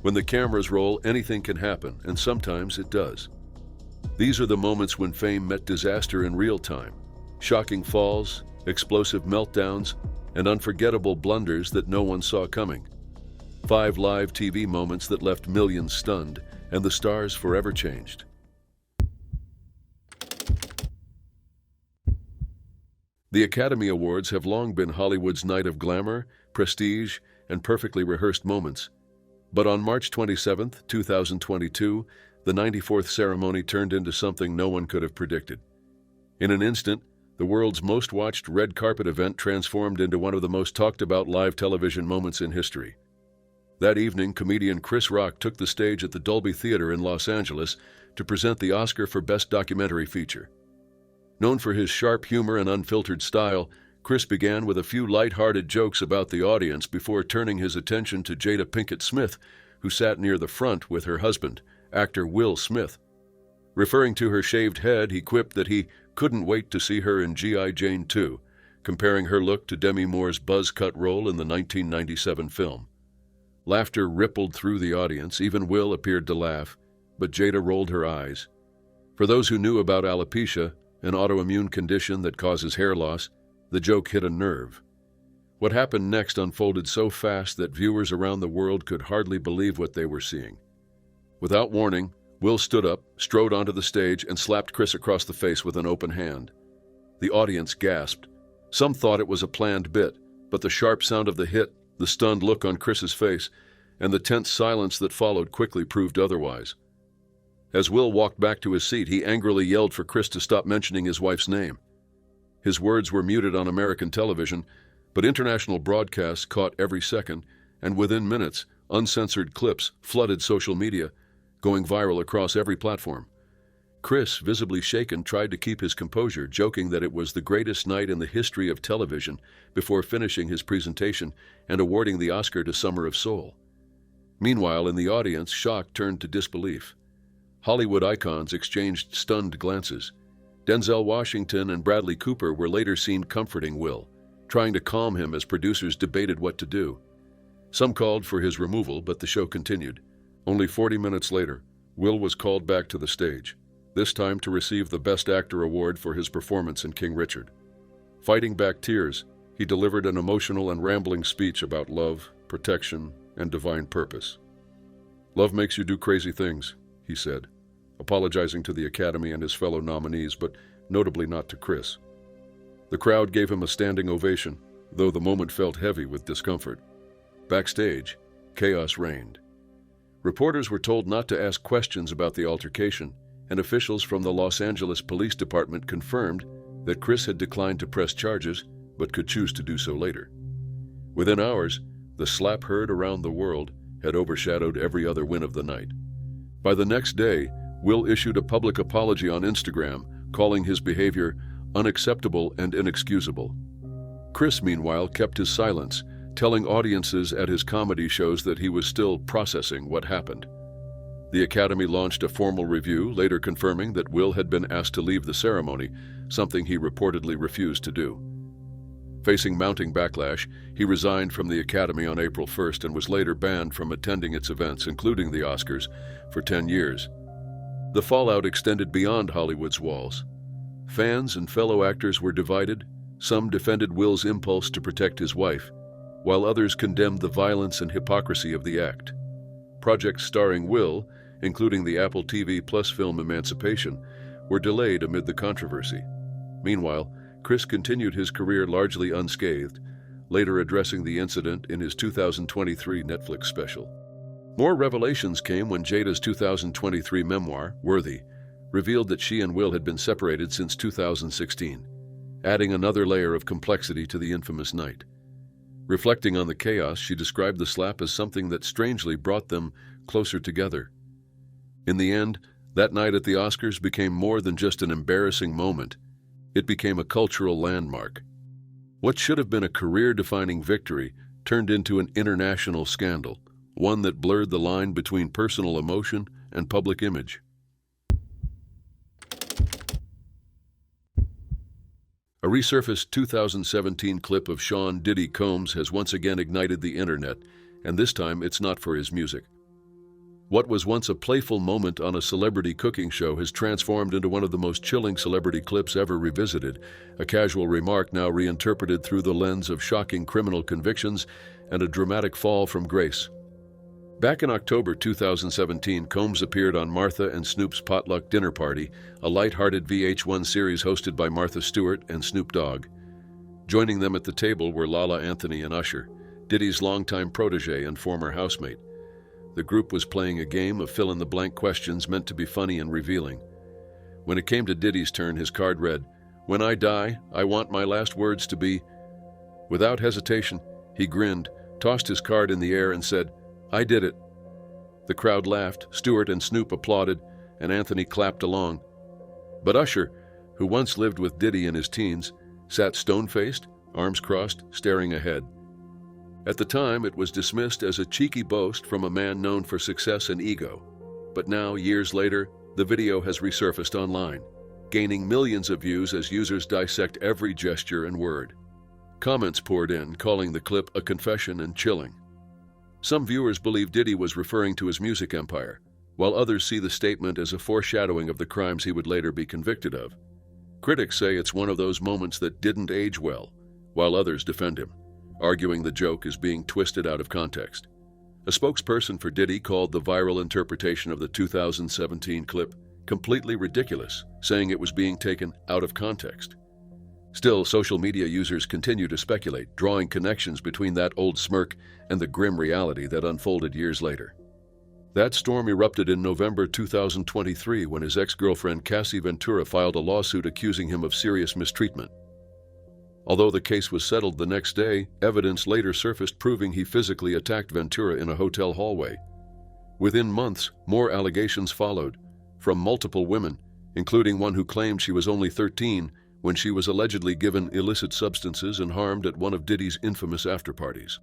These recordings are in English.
When the cameras roll, anything can happen, and sometimes it does. These are the moments when fame met disaster in real time. Shocking falls, explosive meltdowns, and unforgettable blunders that no one saw coming. 5 live TV moments that left millions stunned, and the stars forever changed. The Academy Awards have long been Hollywood's night of glamour, prestige, and perfectly rehearsed moments. But on March 27, 2022, the 94th ceremony turned into something no one could have predicted. In an instant, the world's most watched red carpet event transformed into one of the most talked about live television moments in history. That evening, comedian Chris Rock took the stage at the Dolby Theater in Los Angeles to present the Oscar for Best Documentary Feature. Known for his sharp humor and unfiltered style, Chris began with a few light-hearted jokes about the audience before turning his attention to Jada Pinkett Smith, who sat near the front with her husband, actor Will Smith. Referring to her shaved head, he quipped that he couldn't wait to see her in G.I. Jane 2, comparing her look to Demi Moore's buzz-cut role in the 1997 film. Laughter rippled through the audience. Even Will appeared to laugh, but Jada rolled her eyes. For those who knew about alopecia, an autoimmune condition that causes hair loss, the joke hit a nerve. What happened next unfolded so fast that viewers around the world could hardly believe what they were seeing. Without warning, Will stood up, strode onto the stage, and slapped Chris across the face with an open hand. The audience gasped. Some thought it was a planned bit, but the sharp sound of the hit, the stunned look on Chris's face, and the tense silence that followed quickly proved otherwise. As Will walked back to his seat, he angrily yelled for Chris to stop mentioning his wife's name. His words were muted on American television, but international broadcasts caught every second, and within minutes, uncensored clips flooded social media, going viral across every platform. Chris, visibly shaken, tried to keep his composure, joking that it was the greatest night in the history of television before finishing his presentation and awarding the Oscar to Summer of Soul. Meanwhile, in the audience, shock turned to disbelief. Hollywood icons exchanged stunned glances. Denzel Washington and Bradley Cooper were later seen comforting Will, trying to calm him as producers debated what to do. Some called for his removal, but the show continued. Only 40 minutes later, Will was called back to the stage, this time to receive the Best Actor award for his performance in King Richard. Fighting back tears, he delivered an emotional and rambling speech about love, protection, and divine purpose. "Love makes you do crazy things," he said, apologizing to the Academy and his fellow nominees, but notably not to Chris. The crowd gave him a standing ovation, though the moment felt heavy with discomfort. Backstage, chaos reigned. Reporters were told not to ask questions about the altercation, and officials from the Los Angeles Police Department confirmed that Chris had declined to press charges, but could choose to do so later. Within hours, the slap heard around the world had overshadowed every other win of the night. By the next day, Will issued a public apology on Instagram, calling his behavior unacceptable and inexcusable. Chris, meanwhile, kept his silence, telling audiences at his comedy shows that he was still processing what happened. The Academy launched a formal review, later confirming that Will had been asked to leave the ceremony, something he reportedly refused to do. Facing mounting backlash, he resigned from the Academy on April 1st and was later banned from attending its events, including the Oscars, for 10 years. The fallout extended beyond Hollywood's walls. Fans and fellow actors were divided. Some defended Will's impulse to protect his wife, while others condemned the violence and hypocrisy of the act. Projects starring Will, including the Apple TV Plus film Emancipation, were delayed amid the controversy. Meanwhile, Chris continued his career largely unscathed, later addressing the incident in his 2023 Netflix special. More revelations came when Jada's 2023 memoir, Worthy, revealed that she and Will had been separated since 2016, adding another layer of complexity to the infamous night. Reflecting on the chaos, she described the slap as something that strangely brought them closer together. In the end, that night at the Oscars became more than just an embarrassing moment. It became a cultural landmark. What should have been a career-defining victory turned into an international scandal, one that blurred the line between personal emotion and public image. A resurfaced 2017 clip of Sean Diddy Combs has once again ignited the internet, and this time it's not for his music. What was once a playful moment on a celebrity cooking show has transformed into one of the most chilling celebrity clips ever revisited, a casual remark now reinterpreted through the lens of shocking criminal convictions and a dramatic fall from grace. Back in October 2017, Combs appeared on Martha and Snoop's Potluck Dinner Party, a light-hearted VH1 series hosted by Martha Stewart and Snoop Dogg. Joining them at the table were Lala Anthony and Usher, Diddy's longtime protege and former housemate. The group was playing a game of fill-in-the-blank questions meant to be funny and revealing. When it came to Diddy's turn, his card read, "When I die, I want my last words to be..." Without hesitation, he grinned, tossed his card in the air and said, "I did it." The crowd laughed, Stewart and Snoop applauded, and Anthony clapped along. But Usher, who once lived with Diddy in his teens, sat stone-faced, arms crossed, staring ahead. At the time, it was dismissed as a cheeky boast from a man known for success and ego. But now, years later, the video has resurfaced online, gaining millions of views as users dissect every gesture and word. Comments poured in, calling the clip a confession and chilling. Some viewers believe Diddy was referring to his music empire, while others see the statement as a foreshadowing of the crimes he would later be convicted of. Critics say it's one of those moments that didn't age well, while others defend him, arguing the joke is being twisted out of context. A spokesperson for Diddy called the viral interpretation of the 2017 clip completely ridiculous, saying it was being taken out of context. Still, social media users continue to speculate, drawing connections between that old smirk and the grim reality that unfolded years later. That storm erupted in November 2023 when his ex-girlfriend Cassie Ventura filed a lawsuit accusing him of serious mistreatment. Although the case was settled the next day, evidence later surfaced proving he physically attacked Ventura in a hotel hallway. Within months, more allegations followed, from multiple women, including one who claimed she was only 13 when she was allegedly given illicit substances and harmed at one of Diddy's infamous after-parties.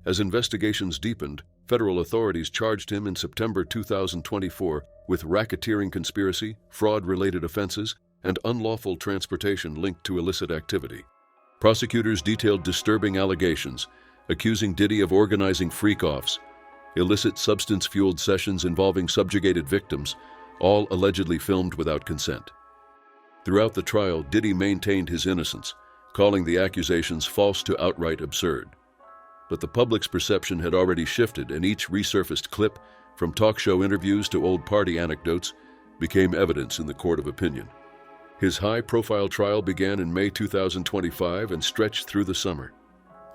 As investigations deepened, federal authorities charged him in September 2024 with racketeering conspiracy, fraud-related offenses, and unlawful transportation linked to illicit activity. Prosecutors detailed disturbing allegations, accusing Diddy of organizing freak-offs, illicit substance-fueled sessions involving subjugated victims, all allegedly filmed without consent. Throughout the trial, Diddy maintained his innocence, calling the accusations false to outright absurd. But the public's perception had already shifted, and each resurfaced clip, from talk show interviews to old party anecdotes, became evidence in the court of opinion. His high-profile trial began in May 2025 and stretched through the summer.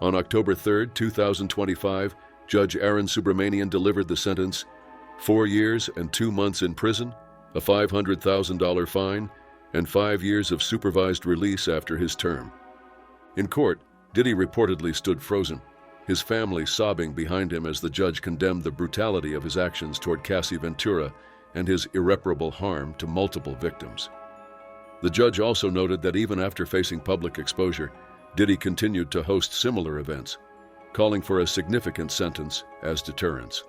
On October 3, 2025, Judge Aaron Subramanian delivered the sentence: 4 years and 2 months in prison, a $500,000 fine, and 5 years of supervised release after his term. In court, Diddy reportedly stood frozen, his family sobbing behind him as the judge condemned the brutality of his actions toward Cassie Ventura and his irreparable harm to multiple victims. The judge also noted that even after facing public exposure, Diddy continued to host similar events, calling for a significant sentence as deterrence.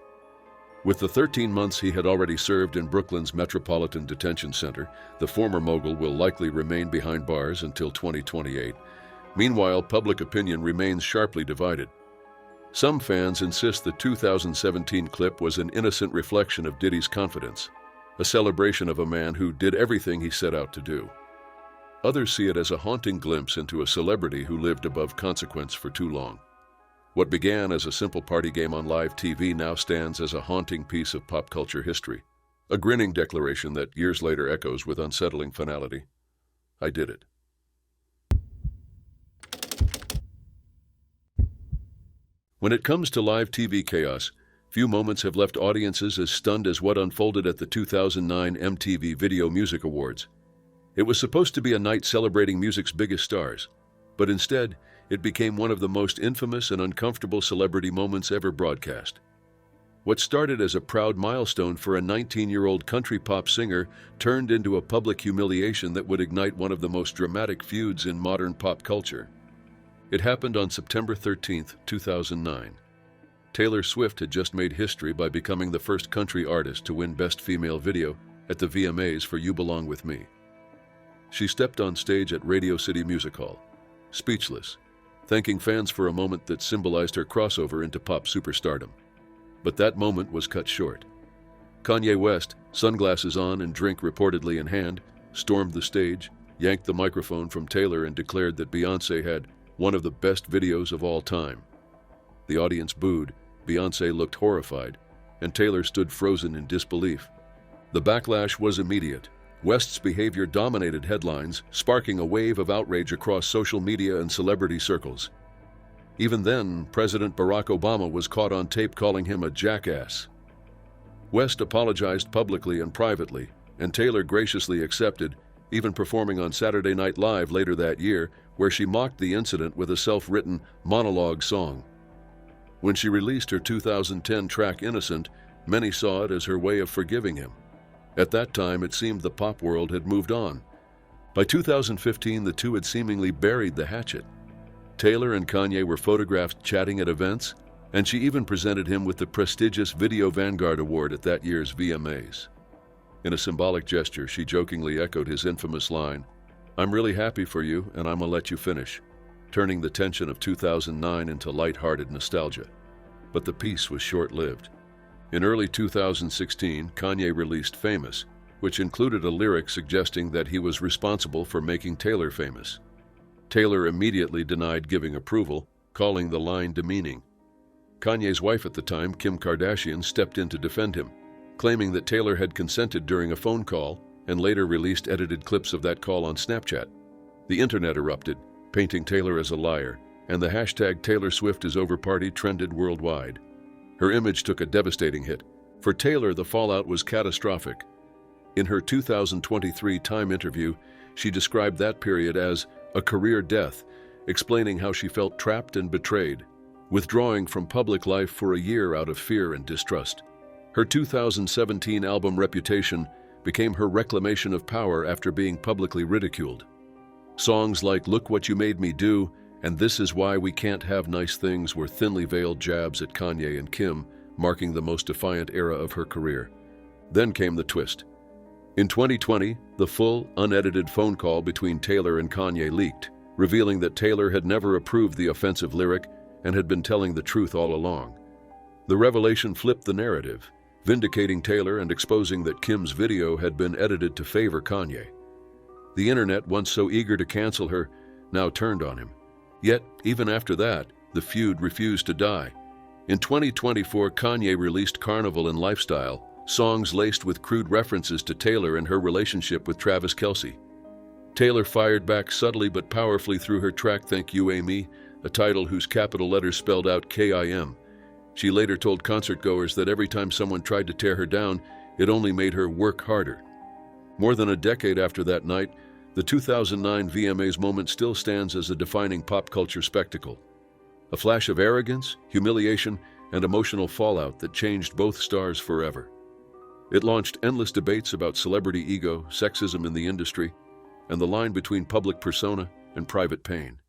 With the 13 months he had already served in Brooklyn's Metropolitan Detention Center, the former mogul will likely remain behind bars until 2028. Meanwhile, public opinion remains sharply divided. Some fans insist the 2017 clip was an innocent reflection of Diddy's confidence, a celebration of a man who did everything he set out to do. Others see it as a haunting glimpse into a celebrity who lived above consequence for too long. What began as a simple party game on live TV now stands as a haunting piece of pop culture history, a grinning declaration that years later echoes with unsettling finality. I did it. When it comes to live TV chaos, few moments have left audiences as stunned as what unfolded at the 2009 MTV Video Music Awards. It was supposed to be a night celebrating music's biggest stars, but instead, it became one of the most infamous and uncomfortable celebrity moments ever broadcast. What started as a proud milestone for a 19-year-old country pop singer turned into a public humiliation that would ignite one of the most dramatic feuds in modern pop culture. It happened on September 13, 2009. Taylor Swift had just made history by becoming the first country artist to win Best Female Video at the VMAs for You Belong With Me. She stepped on stage at Radio City Music Hall, speechless, thanking fans for a moment that symbolized her crossover into pop superstardom. But that moment was cut short. Kanye West, sunglasses on and drink reportedly in hand, stormed the stage, yanked the microphone from Taylor and declared that Beyoncé had one of the best videos of all time. The audience booed, Beyoncé looked horrified, and Taylor stood frozen in disbelief. The backlash was immediate. West's behavior dominated headlines, sparking a wave of outrage across social media and celebrity circles. Even then, President Barack Obama was caught on tape calling him a jackass. West apologized publicly and privately, and Taylor graciously accepted, even performing on Saturday Night Live later that year, where she mocked the incident with a self-written monologue song. When she released her 2010 track Innocent, many saw it as her way of forgiving him. At that time, it seemed the pop world had moved on. By 2015, the two had seemingly buried the hatchet. Taylor and Kanye were photographed chatting at events, and she even presented him with the prestigious Video Vanguard Award at that year's VMAs. In a symbolic gesture, she jokingly echoed his infamous line, "I'm really happy for you, and I'm gonna let you finish," turning the tension of 2009 into light-hearted nostalgia. But the piece was short-lived. In early 2016, Kanye released Famous, which included a lyric suggesting that he was responsible for making Taylor famous. Taylor immediately denied giving approval, calling the line demeaning. Kanye's wife at the time, Kim Kardashian, stepped in to defend him, claiming that Taylor had consented during a phone call and later released edited clips of that call on Snapchat. The internet erupted, painting Taylor as a liar, and the hashtag Taylor Swift is over party trended worldwide. Her image took a devastating hit. For Taylor, the fallout was catastrophic. In her 2023 Time interview, she described that period as a career death, explaining how she felt trapped and betrayed, withdrawing from public life for a year out of fear and distrust. Her 2017 album Reputation became her reclamation of power after being publicly ridiculed. Songs like Look What You Made Me Do and This Is Why We Can't Have Nice Things were thinly veiled jabs at Kanye and Kim, marking the most defiant era of her career. Then came the twist. In 2020, the full, unedited phone call between Taylor and Kanye leaked, revealing that Taylor had never approved the offensive lyric and had been telling the truth all along. The revelation flipped the narrative, vindicating Taylor and exposing that Kim's video had been edited to favor Kanye. The internet, once so eager to cancel her, now turned on him. Yet, even after that, the feud refused to die. In 2024, Kanye released Carnival and Lifestyle, songs laced with crude references to Taylor and her relationship with Travis Kelce. Taylor fired back subtly but powerfully through her track Thank You Amy, a title whose capital letters spelled out K-I-M. She later told concertgoers that every time someone tried to tear her down, it only made her work harder. More than a decade after that night, the 2009 VMAs moment still stands as a defining pop culture spectacle. A flash of arrogance, humiliation, and emotional fallout that changed both stars forever. It launched endless debates about celebrity ego, sexism in the industry, and the line between public persona and private pain.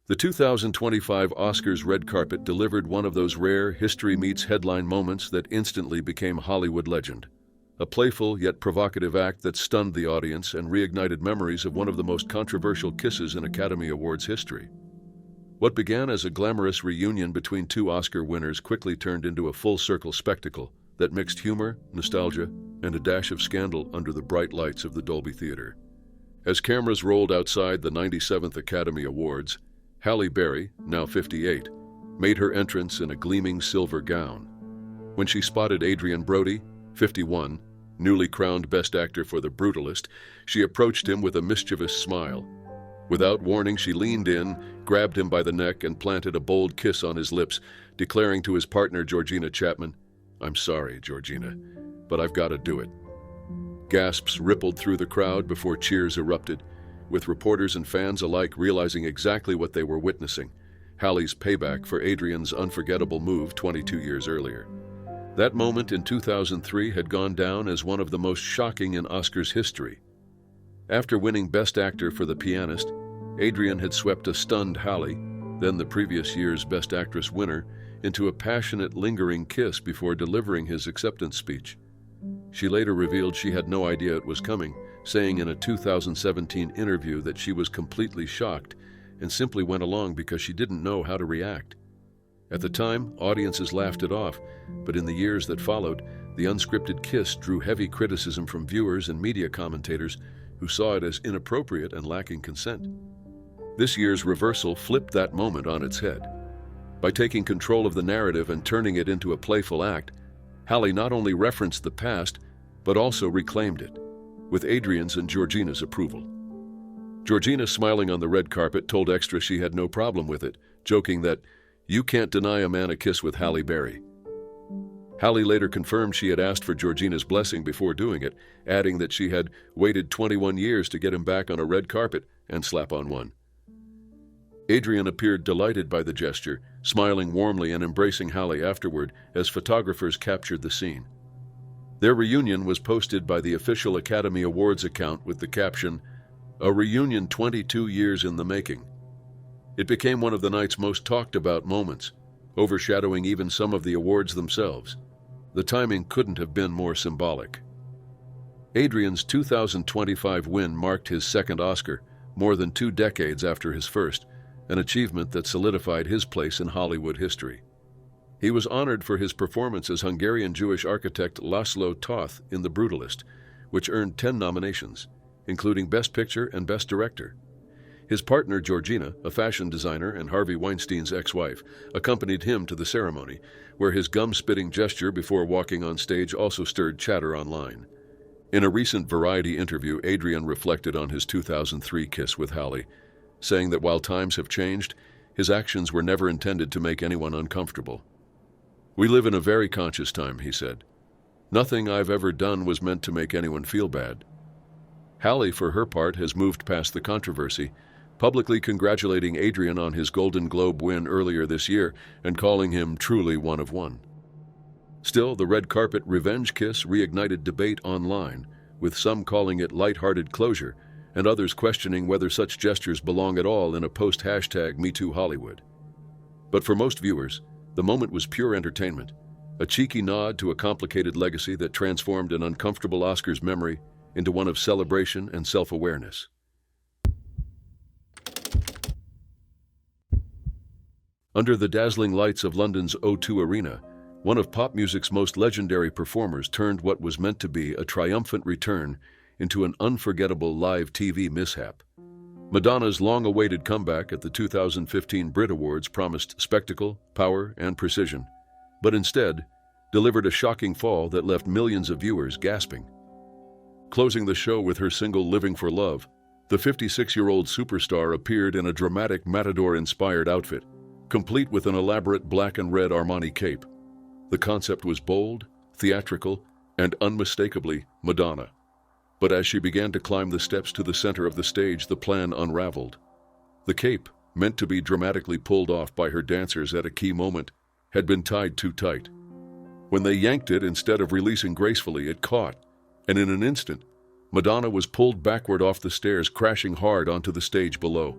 The 2025 Oscars red carpet delivered one of those rare history meets headline moments that instantly became Hollywood legend. A playful yet provocative act that stunned the audience and reignited memories of one of the most controversial kisses in Academy Awards history. What began as a glamorous reunion between two Oscar winners quickly turned into a full-circle spectacle that mixed humor, nostalgia, and a dash of scandal under the bright lights of the Dolby Theater. As cameras rolled outside the 97th Academy Awards, Halle Berry, now 58, made her entrance in a gleaming silver gown. When she spotted Adrien Brody, 51, newly crowned Best Actor for The Brutalist, she approached him with a mischievous smile. Without warning, she leaned in, grabbed him by the neck, and planted a bold kiss on his lips, declaring to his partner, Georgina Chapman, "I'm sorry, Georgina, but I've got to do it." Gasps rippled through the crowd before cheers erupted, with reporters and fans alike realizing exactly what they were witnessing, Halle's payback for Adrian's unforgettable move 22 years earlier. That moment in 2003 had gone down as one of the most shocking in Oscars history. After winning Best Actor for The Pianist, Adrian had swept a stunned Halle, then the previous year's Best Actress winner, into a passionate, lingering kiss before delivering his acceptance speech. She later revealed she had no idea it was coming, saying in a 2017 interview that she was completely shocked and simply went along because she didn't know how to react. At the time, audiences laughed it off, but in the years that followed, the unscripted kiss drew heavy criticism from viewers and media commentators who saw it as inappropriate and lacking consent. This year's reversal flipped that moment on its head. By taking control of the narrative and turning it into a playful act, Halle not only referenced the past, but also reclaimed it, with Adrian's and Georgina's approval. Georgina, smiling on the red carpet, told Extra she had no problem with it, joking that, "You can't deny a man a kiss with Halle Berry." Halle later confirmed she had asked for Georgina's blessing before doing it, adding that she had waited 21 years to get him back on a red carpet and slap on one. Adrian appeared delighted by the gesture, smiling warmly and embracing Halle afterward as photographers captured the scene. Their reunion was posted by the official Academy Awards account with the caption, "A reunion 22 years in the making." It became one of the night's most talked about moments, overshadowing even some of the awards themselves. The timing couldn't have been more symbolic. Adrian's 2025 win marked his second Oscar, more than 2 decades after his first, an achievement that solidified his place in Hollywood history. He was honored for his performance as Hungarian Jewish architect Laszlo Toth in The Brutalist, which earned 10 nominations, including Best Picture and Best Director. His partner, Georgina, a fashion designer and Harvey Weinstein's ex-wife, accompanied him to the ceremony, where his gum-spitting gesture before walking on stage also stirred chatter online. In a recent Variety interview, Adrian reflected on his 2003 kiss with Halle, saying that while times have changed, his actions were never intended to make anyone uncomfortable. "We live in a very conscious time," he said. "Nothing I've ever done was meant to make anyone feel bad." Halle, for her part, has moved past the controversy, publicly congratulating Adrian on his Golden Globe win earlier this year and calling him truly one of one. Still, the red carpet revenge kiss reignited debate online, with some calling it light-hearted closure and others questioning whether such gestures belong at all in a post-#MeToo Hollywood. But for most viewers, the moment was pure entertainment, a cheeky nod to a complicated legacy that transformed an uncomfortable Oscars memory into one of celebration and self-awareness. Under the dazzling lights of London's O2 Arena, one of pop music's most legendary performers turned what was meant to be a triumphant return into an unforgettable live TV mishap. Madonna's long-awaited comeback at the 2015 Brit Awards promised spectacle, power, and precision, but instead delivered a shocking fall that left millions of viewers gasping. Closing the show with her single Living for Love, the 56-year-old superstar appeared in a dramatic Matador-inspired outfit, complete with an elaborate black and red Armani cape. The concept was bold, theatrical, and unmistakably Madonna. But as she began to climb the steps to the center of the stage, the plan unraveled. The cape, meant to be dramatically pulled off by her dancers at a key moment, had been tied too tight. When they yanked it instead of releasing gracefully, it caught, and in an instant, Madonna was pulled backward off the stairs, crashing hard onto the stage below.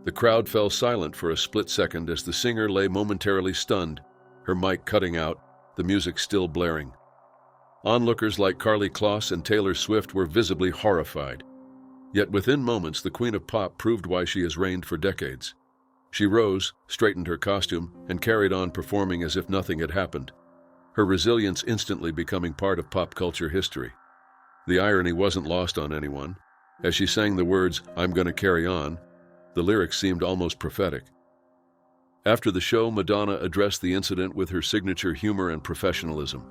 The crowd fell silent for a split second as the singer lay momentarily stunned, her mic cutting out, the music still blaring. Onlookers like Karlie Kloss and Taylor Swift were visibly horrified. Yet within moments, the Queen of Pop proved why she has reigned for decades. She rose, straightened her costume, and carried on performing as if nothing had happened, her resilience instantly becoming part of pop culture history. The irony wasn't lost on anyone. As she sang the words, "I'm gonna carry on," the lyrics seemed almost prophetic. After the show, Madonna addressed the incident with her signature humor and professionalism.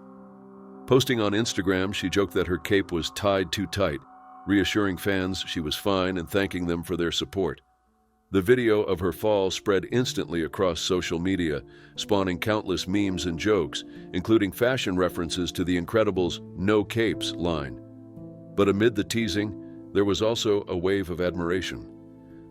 Posting on Instagram, she joked that her cape was tied too tight, reassuring fans she was fine and thanking them for their support. The video of her fall spread instantly across social media, spawning countless memes and jokes, including fashion references to The Incredibles' "No Capes" line. But amid the teasing, there was also a wave of admiration.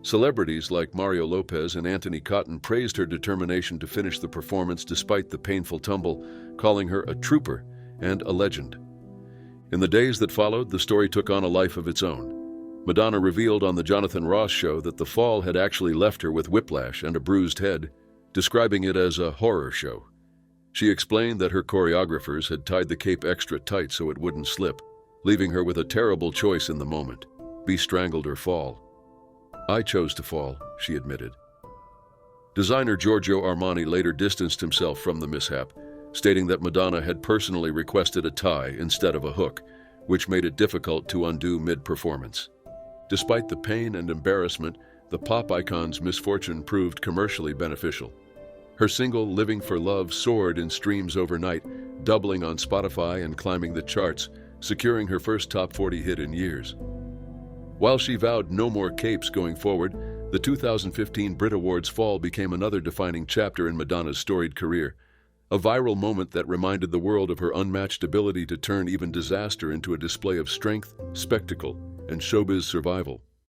Celebrities like Mario Lopez and Anthony Cotton praised her determination to finish the performance despite the painful tumble, calling her a trooper and a legend. In the days that followed, the story took on a life of its own. Madonna revealed on The Jonathan Ross Show that the fall had actually left her with whiplash and a bruised head, describing it as a horror show. She explained that her choreographers had tied the cape extra tight so it wouldn't slip, leaving her with a terrible choice in the moment: be strangled or fall. "I chose to fall," she admitted. Designer Giorgio Armani later distanced himself from the mishap, stating that Madonna had personally requested a tie instead of a hook, which made it difficult to undo mid-performance. Despite the pain and embarrassment, the pop icon's misfortune proved commercially beneficial. Her single Living for Love soared in streams overnight, doubling on Spotify and climbing the charts, securing her first top 40 hit in years. While she vowed no more capes going forward, the 2015 Brit Awards fall became another defining chapter in Madonna's storied career, a viral moment that reminded the world of her unmatched ability to turn even disaster into a display of strength, spectacle, and showbiz survival.